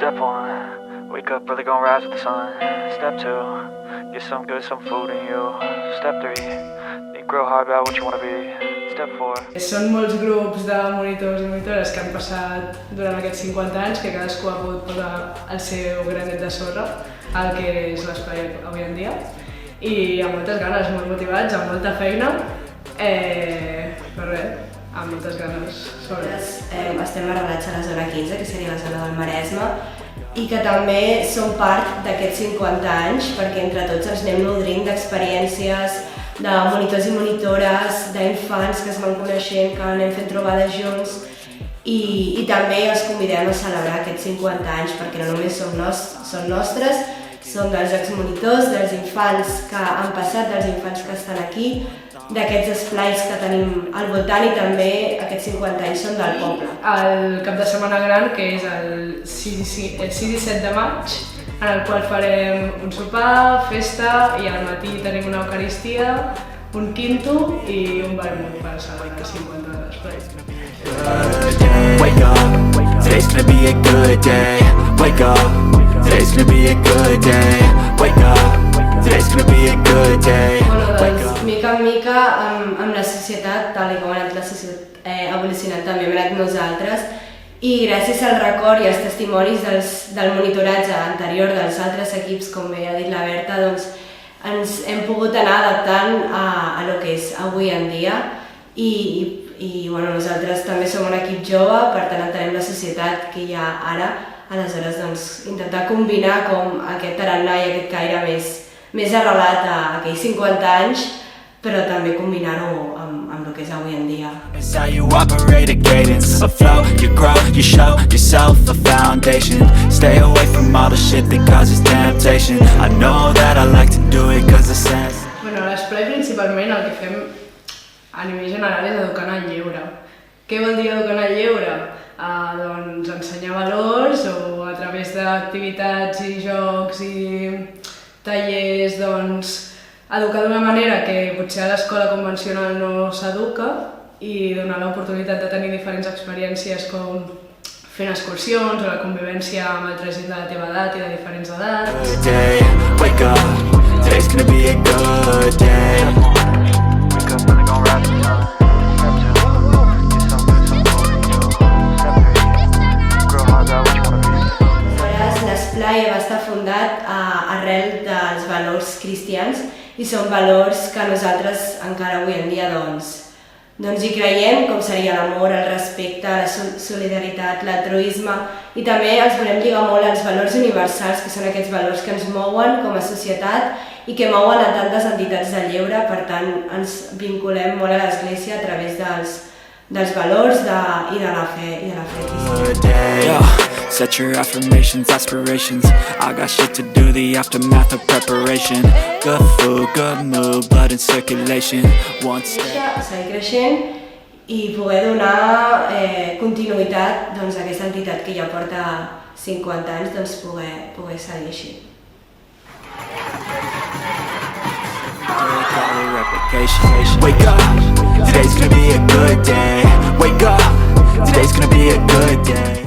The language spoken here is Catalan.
Step one, wake up early, gonna rise with the sun. Step two, get some good, some food in you. Step three, think real hard about what you wanna be. Step four. Són molts grups de monitors i monitores que han passat durant aquests 50 anys, que cadascú ha pogut posar el seu granet de sorra al que és l'espai avui en dia. I amb moltes ganes, molt motivats, amb molta feina, però res, amb moltes ganes. Estem arrelats a la zona 15, que seria la zona del Maresme, i que també som part d'aquests 50 anys, perquè entre tots ens anem nodrint d'experiències, de monitors i monitores, d'infants que es van coneixent, que anem fent trobades junts, i també els convidem a celebrar aquests 50 anys, perquè no només són nostres, són dels exmonitors, dels infants que han passat, dels infants que estan aquí, d'aquests esplais que tenim al voltant, i també aquests 50 anys són del poble. El cap de setmana gran, que és el 6 i 7 de maig, en el qual farem un sopar, festa, i al matí tenim una eucaristia, un quinto i un vermut per celebrar els 50 de l'esplai. Wake up, today's gonna be a good day. Wake up, today's gonna be a good day. Wake up, today's gonna be a good day. Doncs, mica en mica, amb la societat, tal com ha anat la societat evolucionant, també hem anat nosaltres, i gràcies al record i als testimonis del monitoratge anterior dels altres equips, com bé ha dit la Berta, doncs ens hem pogut anar adaptant a lo que és avui en dia, i bueno, nosaltres també som un equip jove, per tant entenem la societat que hi ha ara, aleshores doncs intentar combinar com aquest tarannà i aquest caire més arrelat a aquells 50 anys, però també combinar-ho amb el que és avui en dia. It's how you operate a cadence, a flow, you grow, you show yourself a foundation. Stay away from all the shit that causes temptation. I know that I like to do it cause it says. Bueno, a l'esplai principalment el que fem a nivell general és educar en el lleure. Què vol dir educar en el lleure? Doncs ensenyar valors, o a través d'activitats i jocs i tallers, doncs educar d'una manera que potser a l'escola convencional no s'educa, i donar l'oportunitat de tenir diferents experiències com fent excursions o la convivència amb altra gent de la teva edat i de diferents edats. Wake up, today's gonna be a good day. Wake up early, gonna rise with the sun. Step two, get some good, some food in you. Step three, think real hard about what you wanna be. Aleshores, l'esplai va estar fundat arrel dels valors cristians, i són valors que nosaltres encara avui en dia doncs hi creiem, com seria l'amor, el respecte, la solidaritat, l'altruisme, i també els volem lligar molt als valors universals, que són aquests valors que ens mouen com a societat i que mouen a tantes entitats del lleure. Per tant, ens vinculem molt a l'Església a través dels valors i de la fe cristiana. Set your affirmations, aspirations. I got shit to do, the aftermath of preparation. Good food, good mood, blood in circulation. Seguir creixent i poder donar continuïtat a aquesta entitat que ja porta 50 anys, doncs poder seguir així. Wake up, today's gonna be a good day. Wake up, today's gonna be a good day.